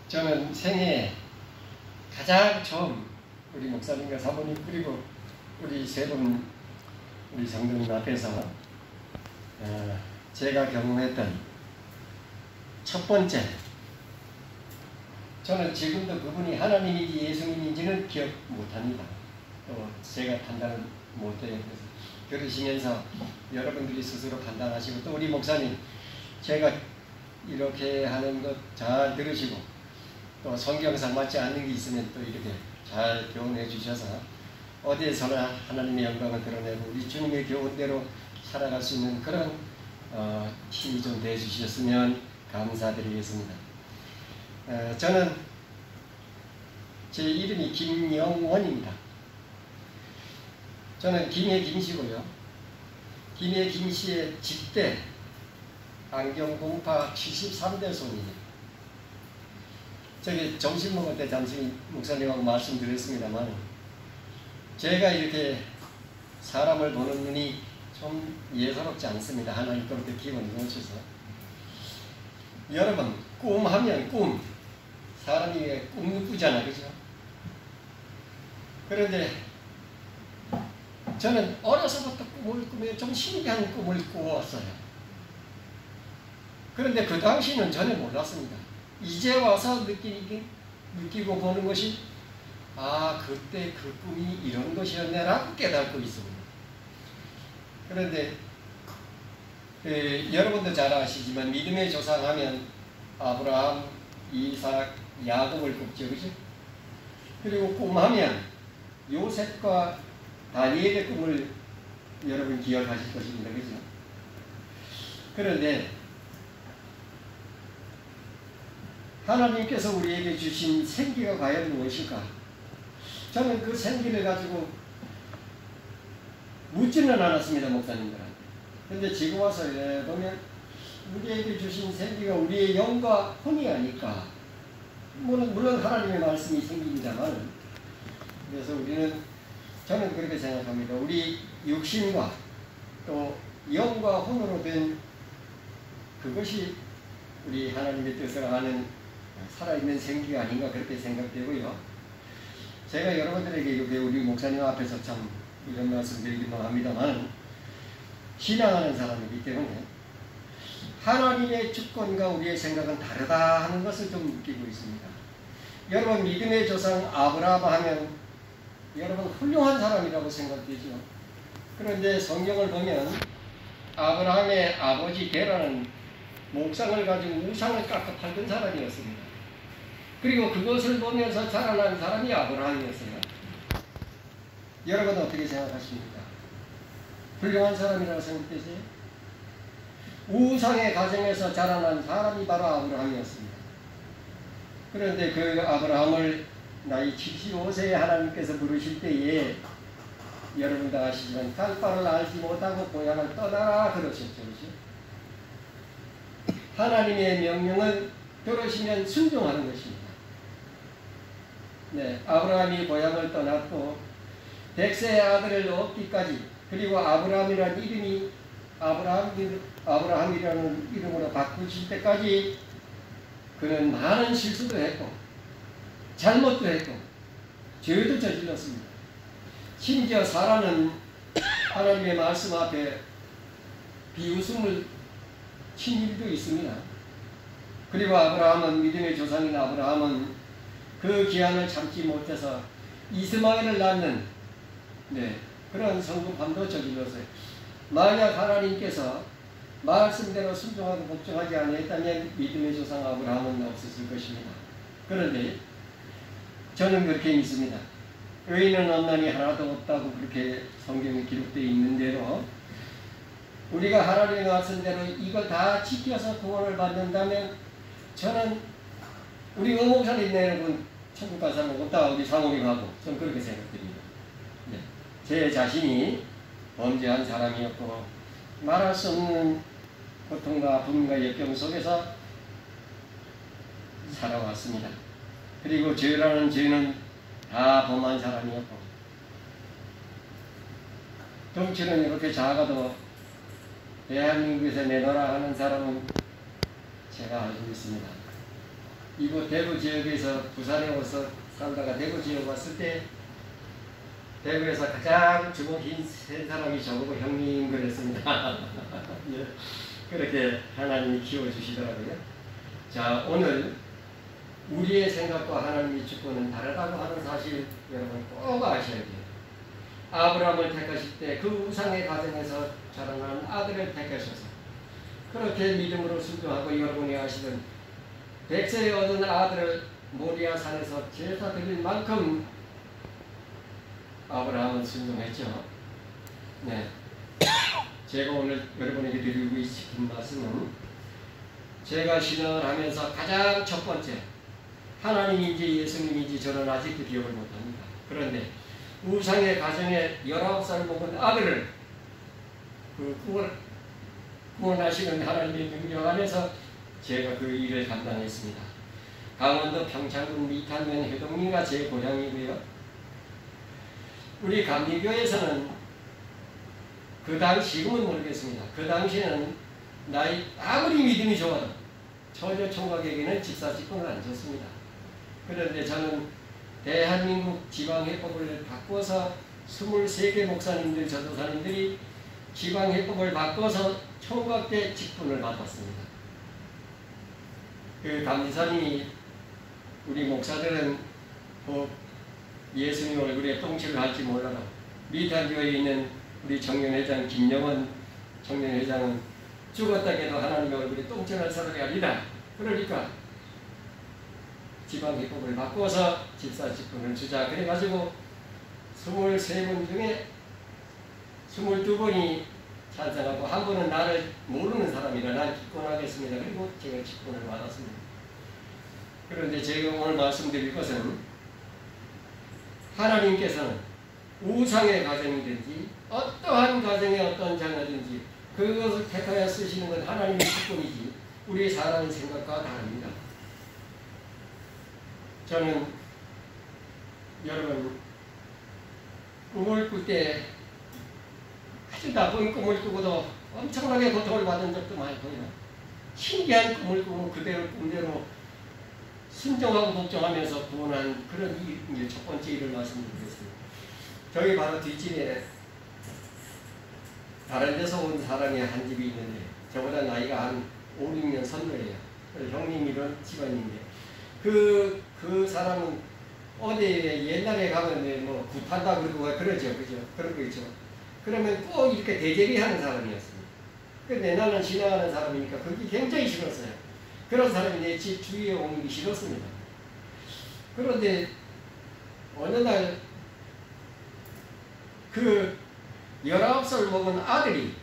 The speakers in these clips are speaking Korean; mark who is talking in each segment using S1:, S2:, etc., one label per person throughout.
S1: 저는 생애 가장 처음 우리 목사님과 사모님 그리고 우리 세 분 우리 성도님 앞에서 제가 경험했던 첫 번째, 저는 지금도 그분이 하나님인지 예수님인지는 기억 못합니다. 또 제가 판단을 못해요. 그러시면서 여러분들이 스스로 판단하시고, 또 우리 목사님 제가 이렇게 하는 것 잘 들으시고, 또 성경상 맞지 않는 게 있으면 또 이렇게 잘 교훈해 주셔서 어디에서나 하나님의 영광을 드러내고 우리 주님의 교훈대로 살아갈 수 있는 그런 힘이 좀 돼 주셨으면 감사드리겠습니다. 저는 제 이름이 김영원입니다. 저는 김해 김씨고요. 김해 김씨의 집대 안경공파 73대 손이에요. 저기 점심 먹을 때 잠시 목사님하고 말씀드렸습니다만, 제가 이렇게 사람을 보는 눈이 좀 예사롭지 않습니다. 하나님 그렇게 기분을 놓쳐서. 여러분, 꿈하면 꿈, 사람이 왜 꿈을 꾸잖아, 그죠? 그런데 저는 어려서부터 꿈을 꾸며 좀 신기한 꿈을 꾸었어요. 그런데 그 당시는 전혀 몰랐습니다. 이제 와서 느끼고 보는 것이, 아, 그때 그 꿈이 이런 것이었네라고 깨닫고 있습니다. 그런데 여러분도 잘 아시지만 믿음의 조상하면 아브라함, 이삭, 야곱을 꼽죠, 그죠? 그리고 꿈하면 요셉과 다니엘의 꿈을 여러분 기억하실 것입니다, 그죠? 그런데 하나님께서 우리에게 주신 생기가 과연 무엇일까? 저는 그 생기를 가지고 묻지는 않았습니다, 목사님들한테. 그런데 지금 와서 보면 우리에게 주신 생기가 우리의 영과 혼이 아닐까. 물론 하나님의 말씀이 생깁니다만, 그래서 저는 그렇게 생각합니다. 우리 육신과 또 영과 혼으로 된 그것이 우리 하나님의 뜻을 아는 살아있는 생기가 아닌가, 그렇게 생각되고요. 제가 여러분들에게 이렇게 우리 목사님 앞에서 참 이런 말씀 드리기만 합니다만, 신앙하는 사람이기 때문에 하나님의 주권과 우리의 생각은 다르다 하는 것을 좀 느끼고 있습니다. 여러분, 믿음의 조상 아브라함 하면 여러분 훌륭한 사람이라고 생각되죠. 그런데 성경을 보면 아브라함의 아버지 데라는 목상을 가지고 우상을 깎아 팔던 사람이었습니다. 그리고 그것을 보면서 자라난 사람이 아브라함이었어요. 여러분 어떻게 생각하십니까? 훌륭한 사람이라고 생각되세요? 우상의 가정에서 자라난 사람이 바로 아브라함이었습니다. 그런데 그 아브라함을 나이 75세에 하나님께서 부르실 때에 여러분도 아시지만 땅바를 알지 못하고 고향을 떠나라 그러셨죠. 그렇죠? 하나님의 명령은 들으시면 순종하는 것입니다. 네, 아브라함이 고향을 떠났고 100세의 아들을 얻기까지, 그리고 아브라함이라는 이름이 아브라함이라는 이름으로 바꾸실 때까지 그는 많은 실수도 했고 잘못도 했고 죄도 저질렀습니다. 심지어 사라는 하나님의 말씀 앞에 비웃음을 친 일도 있습니다. 그리고 아브라함은, 믿음의 조상인 아브라함은 그 기한을 참지 못해서 이스마엘을 낳는 그런 성급함도 저질렀어요. 만약 하나님께서 말씀대로 순종하고 복종하지 아니했다면 믿음의 조상 아브라함은 없었을 것입니다. 그런데 저는 그렇게 믿습니다. 의인은 없나니 하나도 없다고 그렇게 성경에 기록되어 있는 대로 우리가 하나님의 말씀대로 이걸 다 지켜서 구원을 받는다면, 저는 우리 의목사님 여러분 천국 갈 사람 없다, 우리 사모님하고 저는 그렇게 생각드립니다. 네. 제 자신이 범죄한 사람이었고 말할 수 없는 고통과 아픔과 역경 속에서 살아왔습니다. 그리고 죄라는 죄는 다 범한 사람이었고 덩치는 이렇게 작아도 대한민국에서 내놓으라 하는 사람은 제가 알고 있습니다. 이곳 대구 지역에서 부산에 와서 살다가 대구 지역 왔을 때 대구에서 가장 주먹 긴 세 사람이 저보고 형님 그랬습니다. 예, 그렇게 하나님이 키워주시더라고요. 자, 오늘 우리의 생각과 하나님의 축복은 다르다고 하는 사실 여러분 꼭 아셔야 돼요. 아브라함을 택하실 때 그 우상의 가정에서 자라난 아들을 택하셔서 그렇게 믿음으로 순종하고 여러분이 아시던 백세에 얻은 아들을 모리아 산에서 제사 드릴 만큼 아브라함은 순종했죠. 네. 제가 오늘 여러분에게 드리고 싶은 말씀은 제가 신앙을 하면서 가장 첫 번째 하나님인지 예수님인지 저는 아직도 기억을 못합니다. 그런데 우상의 가정에 19살 먹은 아들을 구원하시는 하나님의 능력 안에서 제가 그 일을 감당했습니다. 강원도 평창군 미탄면 해동리가 제 고향이고요. 우리 감리교에서는 그 당시, 지금은 모르겠습니다. 그 당시에는 아무리 믿음이 좋아도 처녀 총각에게는 집사직분을 안 줬습니다. 그런데 저는 대한민국 지방해법을 바꿔서 23개 목사님들, 전도사님들이 지방해법을 바꿔서 총각대 직분을 받았습니다. 그 감리사님이 우리 목사들은 예수님 얼굴에 똥칠을 할지 몰라도 미탄교회에 있는 우리 청년회장 김영원 청년회장은 죽었다 해도 하나님의 얼굴에 똥칠할 사람이 아니다. 그러니까 지방해법을 바꿔서 집사 직분을 주자. 그래가지고 23분 중에 22분이 찬성하고 한 분은 나를 모르는 사람이라 난 기권하겠습니다. 그리고 제가 직분을 받았습니다. 그런데 제가 오늘 말씀드릴 것은 하나님께서는 우상의 가정이든지 어떠한 가정의 어떤 자녀든지 그것을 택하여 쓰시는 건 하나님의 직분이지 우리 사람의 생각과 다릅니다. 저는 여러분 꿈을 꿀 때 아주 나쁜 꿈을 꾸고도 엄청나게 고통을 받은 적도 많고요. 신기한 꿈을 꾸고 그대로 꿈대로 순종하고 복종하면서 구원한 그런 일, 첫 번째 일을 말씀드리겠습니다. 저희 바로 뒷집에 다른 데서 온 사람이 한 집이 있는데 저보다 나이가 한 5, 6년 선배예요. 형님 이런 집안인데 그 사람은 어디 옛날에 가면 뭐 굿한다 그러고 그러죠. 그죠? 그런 거 있죠. 그러면 꼭 이렇게 대제비 하는 사람이었습니다. 근데 나는 지나가는 사람이니까 그게 굉장히 싫었어요. 그런 사람이 내 집 주위에 오는 게 싫었습니다. 그런데 어느 날 그 19살 먹은 아들이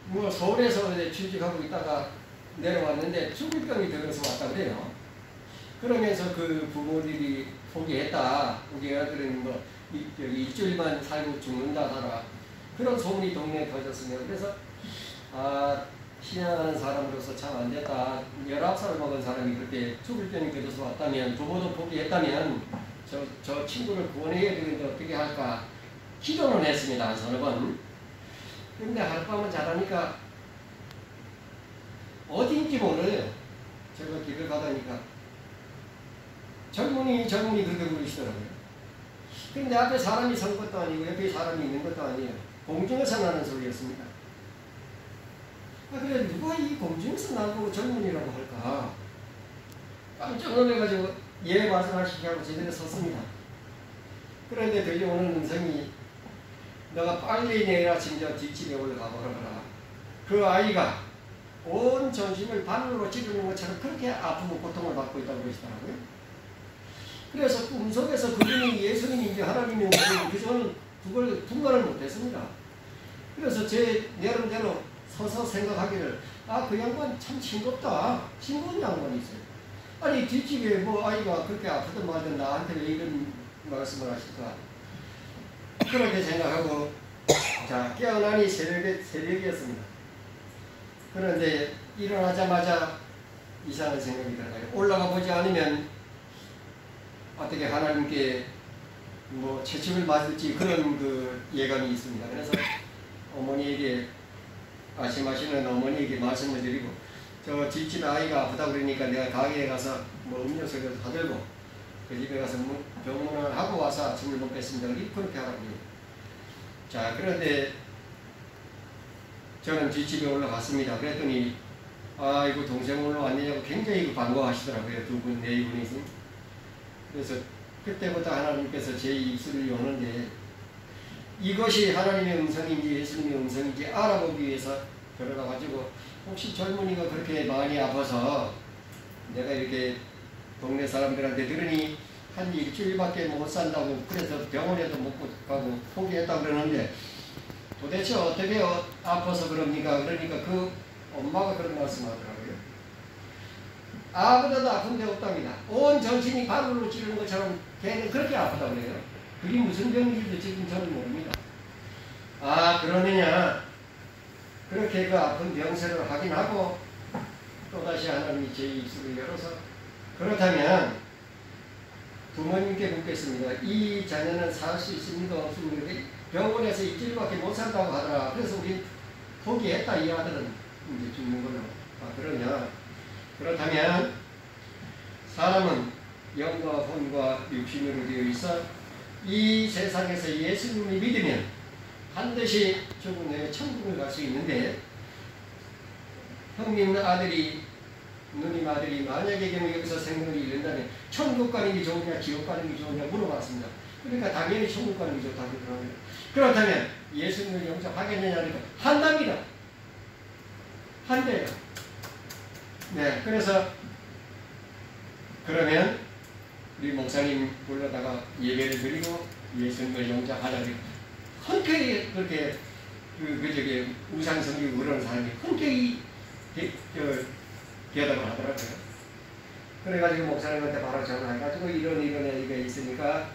S1: 뭐 서울에서 취직하고 있다가 내려왔는데 죽을병이 들어서 왔다 그래요. 그러면서 그 부모들이 포기했다. 우리 아들은 뭐 일주일만 살고 죽는다 하라. 그런 소문이 동네에 퍼졌습니다. 그래서 신앙하는 사람으로서 참 안됐다. 19살 먹은 사람이 그렇게 죽을 병이 들어서 왔다면 부모도 포기했다면 저 친구를 구원해야 되는데 어떻게 할까 기도는 했습니다. 한 서너 번. 근데 하룻밤은 자다니까 어딘지 몰라요. 제가 길을 가다니까 젊은이 그렇게 부르시더라고요. 근데 앞에 사람이 선 것도 아니고 옆에 사람이 있는 것도 아니에요. 공중에서 나는 소리였습니다. 그래 누가 이 공중에서 나보고 젊은이라고 할까? 깜짝 놀라가지고 예 말씀하시게 하고 제대로 섰습니다. 그런데 들려오는 음성이 너가 빨리 내일 아침 저 뒷집에 올라가 보라. 그 아이가 온 전신을 바늘로 찌르는 것처럼 그렇게 아프고 고통을 받고 있다고 그러시더라고요. 그래서 꿈속에서 그분이 예수님인지 하나님인지 저는 그걸 분간을 못했습니다. 그래서 제 나름대로 서서 생각하기를 그 양반 참 싱겁다. 싱거운 양반이 있어요. 아니 뒷집에 뭐 아이가 그렇게 아프든 말든 나한테 왜 이런 말씀을 하실까. 그렇게 생각하고 자 깨어나니 새벽이었습니다. 그런데 일어나자마자 이상한 생각이 들어가요. 올라가 보지 않으면 어떻게 하나님께 뭐 채찍을 맞을지 그런 그 예감이 있습니다. 그래서 어머니에게 말씀하시는 어머니에게 말씀을 드리고 저 집집에 아이가 아프다 그러니까 내가 가게에 가서 뭐 음료수를 사들고 그 집에 가서 병문안을 하고 와서 아침을 먹겠습니다. 그렇게 하라고 해요. 자, 그런데 저는 뒷집에 올라갔습니다. 그랬더니 이거 동생 올라왔느냐고 굉장히 반가워하시더라고요. 두 분, 네 분이서. 그래서 그때부터 하나님께서 제 입술을 여는데 이것이 하나님의 음성인지 예수님의 음성인지 알아보기 위해서 들어가가지고 혹시 젊은이가 그렇게 많이 아파서 내가 이렇게 동네 사람들한테 들으니 한 일주일밖에 못 산다고 그래서 병원에도 못 가고 포기했다고 그러는데 도대체 어떻게 아파서 그럽니까? 그러니까 그 엄마가 그런 말씀 하더라고요. 아무데도 아픈 데 없답니다. 온 정신이 발로 찌르는 것처럼 걔는 그렇게 아프다고 그래요. 그게 무슨 병인지도 지금 저는 모릅니다. 그러느냐. 그렇게 그 아픈 병세를 확인하고 또다시 하나님이 제 입술을 열어서 그렇다면 부모님께 묻겠습니다. 이 자녀는 살 수 있습니까? 없습니까? 병원에서 일주일밖에 못 산다고 하더라. 그래서 우리 포기했다. 이 아들은 이제 죽는 걸로. 그러냐. 그렇다면 사람은 영과 혼과 육신으로 되어 있어 이 세상에서 예수님을 믿으면 반드시 죽은 후에 천국을 갈 수 있는데 형님 아들이 누님 아들이 만약에 경우 여기서 생명을 잃는다면 천국 가는 게 좋으냐 지옥 가는 게 좋으냐 물어봤습니다. 그러니까 당연히 천국 가는 게 좋다고 그러더라고요. 그렇다면 예수님을 영접하겠느냐니까 한답니다. 한대요. 네, 그래서 그러면 우리 목사님 불러다가 예배를 드리고 예수님을 영접하자니 흔쾌히 그렇게 저기 우상성기 그런 사람이 흔쾌히 대답을 하더라고요. 그래가지고 목사님한테 바로 전화해가지고 이런 얘기가 있으니까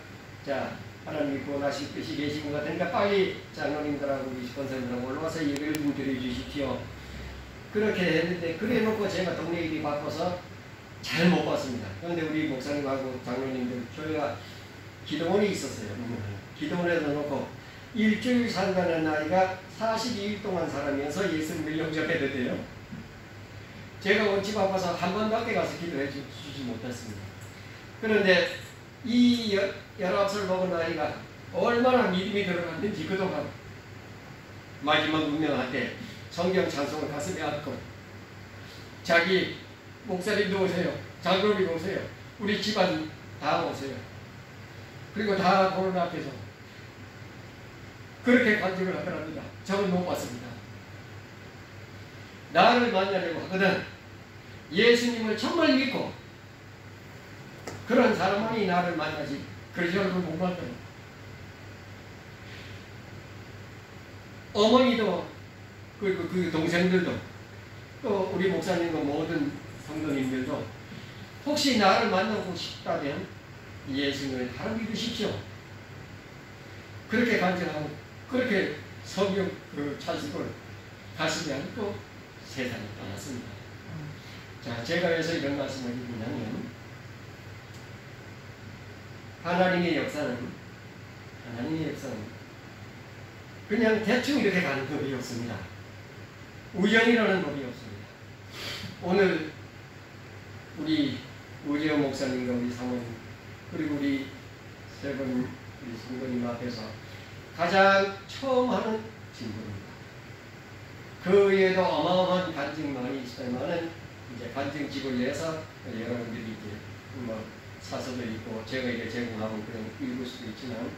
S1: 자 하나님이 구원하실 뜻이 계신 것 같으니까 빨리 장로님들하고 우리 권사님들하고 올라와서 예배를 좀 드려주십시오. 그렇게 했는데 그래 놓고 제가 동네 일이 바빠서 잘 못 봤습니다. 그런데 우리 목사님하고 장로님들 저희가 기도원이 있었어요. 기도원에서 놓고 일주일 산다는 나이가 42일 동안 살아면서 예수님을 영접해야 돼요. 제가 원치 바빠서 한 번밖에 가서 기도해 주지 못했습니다. 그런데 이 19살 먹은 나이가 얼마나 믿음이 들어갔는지 그동안 마지막 운명할 때 성경 찬송을 가슴에 안고 자기 목사님도 오세요. 장로님 오세요. 우리 집안 다 오세요. 그리고 다 보는 앞에서 그렇게 간증을 하더랍니다. 저는 못 봤습니다. 나를 만나려고 하거든 예수님을 정말 믿고 그런 사람만이 나를 만나지 그러지 않고 못 만나요. 어머니도 그리고 그 동생들도 또 우리 목사님과 모든 성도님들도 혹시 나를 만나고 싶다면 예수님을 바로 믿으십시오. 그렇게 간증하고 그렇게 성경 그 찬식을 가슴에 안고 세상에 떠났습니다. 자, 제가 왜서 이런 말씀을 드리냐면 하나님의 역사는 그냥 대충 이렇게 가는 법이 없습니다. 우연이라는 법이 없습니다. 오늘 우리 우재호 목사님과 우리 상원 그리고 우리 세 분 우리 성도님 앞에서 가장 처음 하는 진보입니다. 그 외에도 어마어마한 간증이 많이 있지만은 이제 간증집을 내서 여러분들이 이제 뭐 사서도 있고 제가 이제 제공하고 그런 읽을 수도 있지만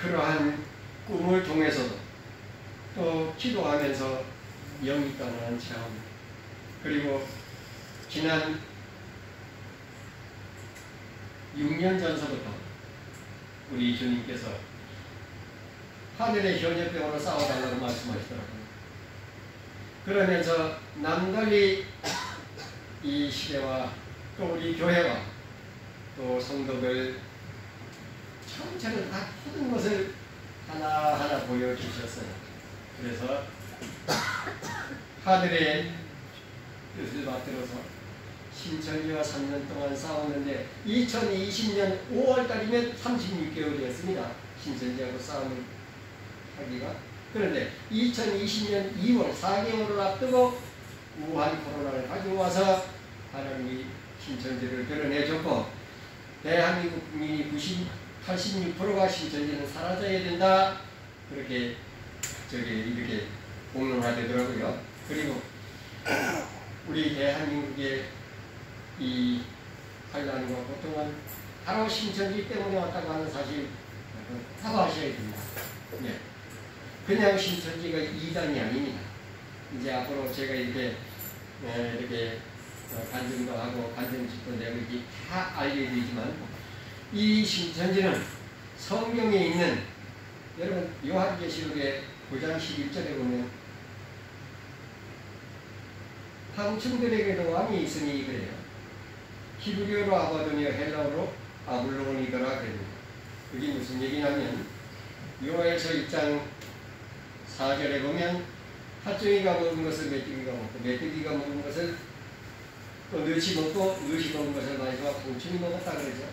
S1: 그러한 꿈을 통해서도 또 기도하면서 영이 떠나는 체험 그리고 지난 6년 전서부터 우리 주님께서 하늘의 현역병으로 싸워달라고 말씀하시더라고요. 그러면서 남달리 이 시대와 또 우리 교회와 또 성도들 천천히 다 모든 것을 하나하나 보여주셨어요. 그래서 하늘의 뜻을 받들어서 신천지와 3년 동안 싸웠는데 2020년 5월달이면 36개월이었습니다. 신천지하고 싸움을 하기가. 그런데 2020년 2월 4개월을 앞두고 우한 코로나를 가지고 와서 하나님이 신천지를 드러내줬고 대한민국 국민이 86%가 신천지는 사라져야 된다. 그렇게 이렇게 공론화되더라고요. 그리고 우리 대한민국의 이 환란과 고통은 바로 신천지 때문에 왔다고 하는 사실 사과하셔야 됩니다. 네. 그냥 신천지가 이단이 아닙니다. 이제 앞으로 제가 이렇게 간증도 하고 간증집도 내고 이렇게 다 알려드리지만 이 신천지는 성경에 있는 여러분 요한계시록의 9장 11절에 보면 황충들에게도 왕이 있으니 그래요. 히브리어로 아바돈이요 헬라어로 아블로니더라 그럽니다. 그게 무슨 얘기냐면 요한에서 1장 4절에 보면 팥종이가 먹은 것을 메뚜기가 먹고 메뚜기가 먹은 것을 또 느시 먹고 느시 먹은 것을 마지막 곤충이 먹었다 그러죠.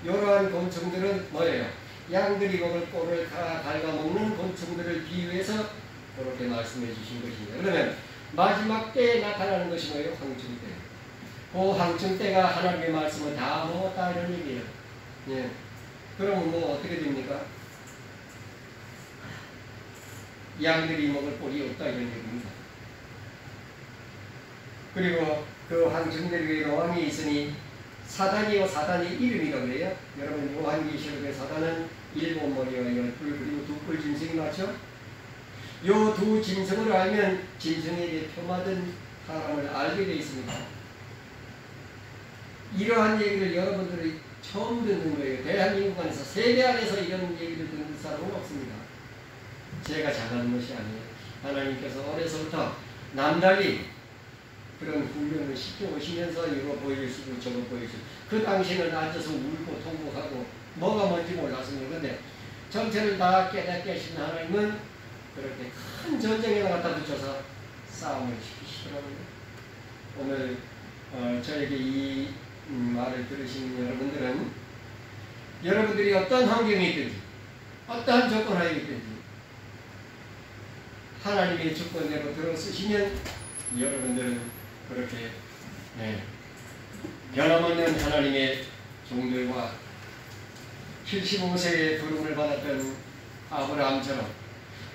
S1: 이러한 곤충들은 뭐예요? 양들이 먹을 꼴을 다 갉아먹는 곤충들을 비유해서 그렇게 말씀해 주신 것입니다. 그러면 마지막 때에 나타나는 것이 뭐예요? 황충때. 그 황충때가 하나님의 말씀을 다 먹었다 이런 얘기예요. 예. 그러면 뭐 어떻게 됩니까? 양들이 먹을 꼴이 없다 이런 얘기입니다. 그리고 그 황충들에게 왕이 있으니 사단이요 사단의 이름이라고 그래요. 여러분 요한계시록의 사단은 일곱 머리와 열 뿔 그리고 두 뿔 짐승이 맞죠? 요 두 짐승을 알면 짐승에게 표맞은 사람을 알게 되어 있습니다. 이러한 얘기를 여러분들이 처음 듣는 거예요. 대한민국 안에서 세계 안에서 이런 얘기를 듣는 사람은 없습니다. 제가 잘하는 것이 아니에요. 하나님께서 어려서부터 남달리 그런 훈련을 시켜오시면서 이거 보여주시고 저거 보여주시고 그 당시에는 앉아서 울고 통곡하고 뭐가 뭔지 몰랐습니다. 그런데 전체를 다 깨닫게 하신 하나님은 그렇게 큰 전쟁에 갖다 붙여서 싸움을 시키시더라고요. 오늘 저에게 이 말을 들으신 여러분들은 여러분들이 어떤 환경에 있든지 어떠한 조건하에 있든지 하나님의 주권대로 들어쓰시면 여러분들은 그렇게 변함없는 하나님의 종들과 75세의 부름을 받았던 아브라함처럼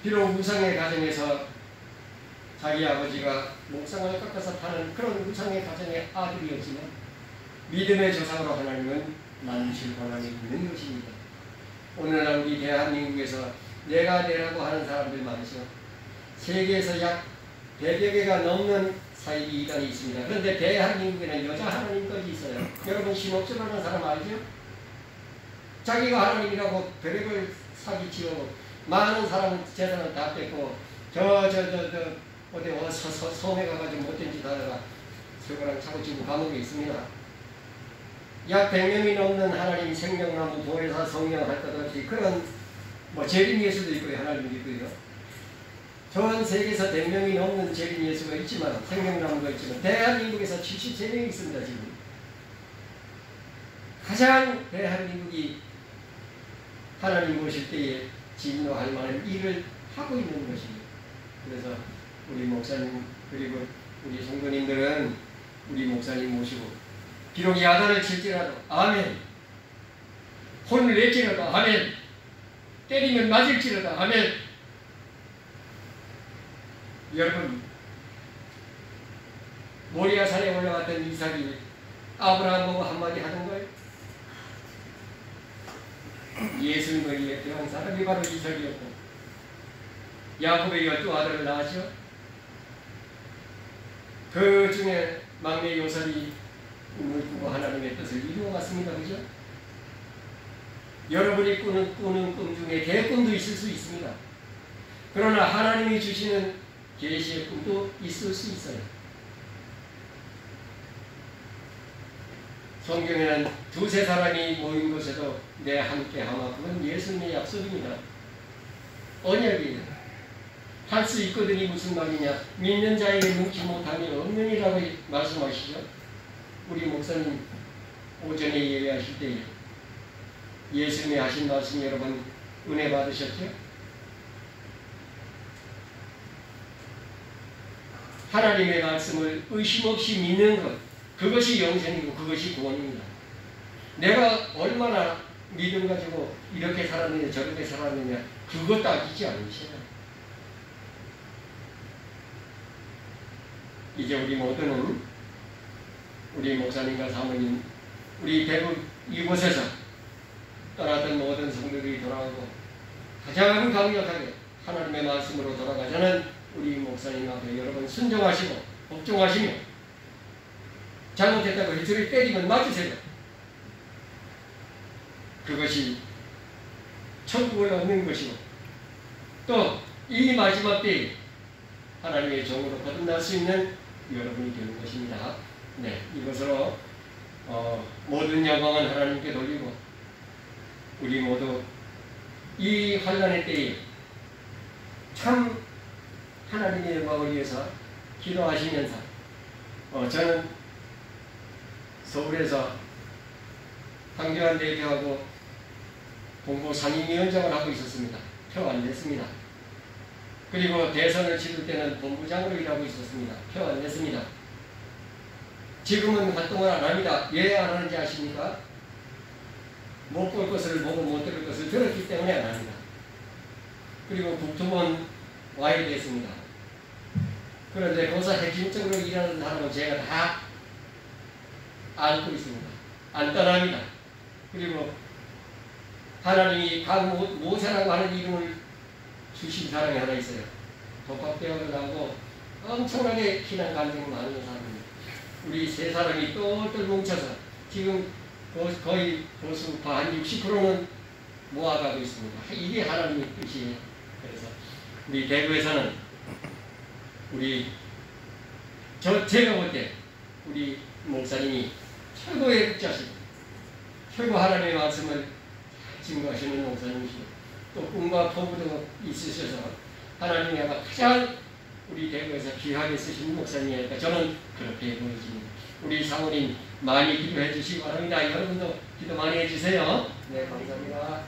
S1: 비록 우상의 가정에서 자기 아버지가 목상을 깎아서 파는 그런 우상의 가정의 아들이었지만 믿음의 조상으로 하나님은 만주실 권한이 있는 것입니다. 오늘날 우리 대한민국에서 내가 내라고 하는 사람들 많으시죠. 세계에서 약 100여 개가 넘는 사이비 이단이 있습니다. 그런데 대한민국에는 여자 하나님까지 있어요. 여러분 신옥주라는 사람 알죠? 자기가 하나님이라고 별의별 사기치고 많은 사람은 재산을 다 뺏고 어디 어서 섬에 가가지고 못된 짓 하다가 저거랑 차고 지금 감옥에 있습니다. 약 100명이 넘는 하나님 생명나무 보혜사 성령 할 것 없이 그런 재림 예수도 있고요. 하나님도 있고요. 전 세계에서 100명이 넘는 재림 예수가 있지만 생명나무가 있지만 대한민국에서 73명이 있습니다. 지금 가장 대한민국이 하나님 오실 때에 진노할 만한 일을 하고 있는 것입니다. 그래서 우리 목사님 그리고 우리 성도님들은 우리 목사님 모시고 비록 야단을 칠지라도 아멘, 혼을 낼지라도 아멘, 때리면 맞을지라도 아멘. 여러분 모리아산에 올라갔던 이삭이 아브라함 보고 한마디 하던 거예요. 예수님을 위해 태어난 사람이 바로 이삭이었고 야곱의 12 아들을 낳았죠. 그 중에 막내 요셉이 꿈을 꾸고 하나님의 뜻을 이루어갔습니다. 그죠? 여러분이 꾸는 꿈 중에 대꿈도 있을 수 있습니다. 그러나 하나님이 주시는 계시의 꿈도 있을 수 있어요. 성경에는 두세 사람이 모인 곳에도 내 함께 하마 그건 예수님의 약속입니다. 언약이에요. 할 수 있거든이 무슨 말이냐? 믿는 자에게 묵지 못함이 없느니라고 말씀하시죠. 우리 목사님 오전에 예배하실 때 예수님이 하신 말씀 여러분 은혜 받으셨죠? 하나님의 말씀을 의심 없이 믿는 것, 그것이 영생이고 그것이 구원입니다. 내가 얼마나 믿음 가지고 이렇게 살았느냐 저렇게 살았느냐 그것 따지지 않으셔요. 이제 우리 모두는 우리 목사님과 사모님, 우리 대구 이곳에서 떠났던 모든 성도들이 돌아오고 가장 강력하게 하나님의 말씀으로 돌아가자는 우리 목사님 앞에 여러분 순종하시고 복종하시며 잘못했다고 일주일 때리면 맞으세요. 그것이 천국을 얻는 것이고 또 이 마지막 때에 하나님의 종으로 거듭날 수 있는 여러분이 되는 것입니다. 네, 이것으로 모든 영광은 하나님께 돌리고 우리 모두 이 환난의 때에 참 하나님의 영광을 위해서 기도하시면서 저는 서울에서 황교안 대표하고 공보 상임위원장을 하고 있었습니다. 표 안 냈습니다. 그리고 대선을 치를 때는 본부장으로 일하고 있었습니다. 표 안 냈습니다. 지금은 활동을 안 합니다. 왜 안 하는지 아십니까? 못 볼 것을 보고 못 들을 것을 들었기 때문에 안 합니다. 그리고 국토본 와야 됐습니다. 그런데 거기서 핵심적으로 일하는 사람은 제가 다 알고 있습니다. 안 떠납니다. 그리고 하나님이 모세라고 하는 이름을 주신 사람이 하나 있어요. 독학대학을 나오고 엄청나게 신앙 감정이 많은 사람입니다. 우리 세 사람이 똘똘 뭉쳐서 지금 거의 보수파 한 60%는 모아가고 있습니다. 이게 하나님의 뜻이에요. 그래서 우리 대구에서는 제가 볼 때 우리 목사님이 최고의 국자시고 최고 하나님의 말씀을 증거하시는 목사님이시고 또 꿈과 포부도 있으셔서 하나님이 아마 가장 우리 대구에서 귀하게 쓰신 목사님이니까 저는 그렇게 보여집니다. 우리 사모님 많이 기도해 주시기 바랍니다. 여러분도 기도 많이 해주세요. 네, 감사합니다.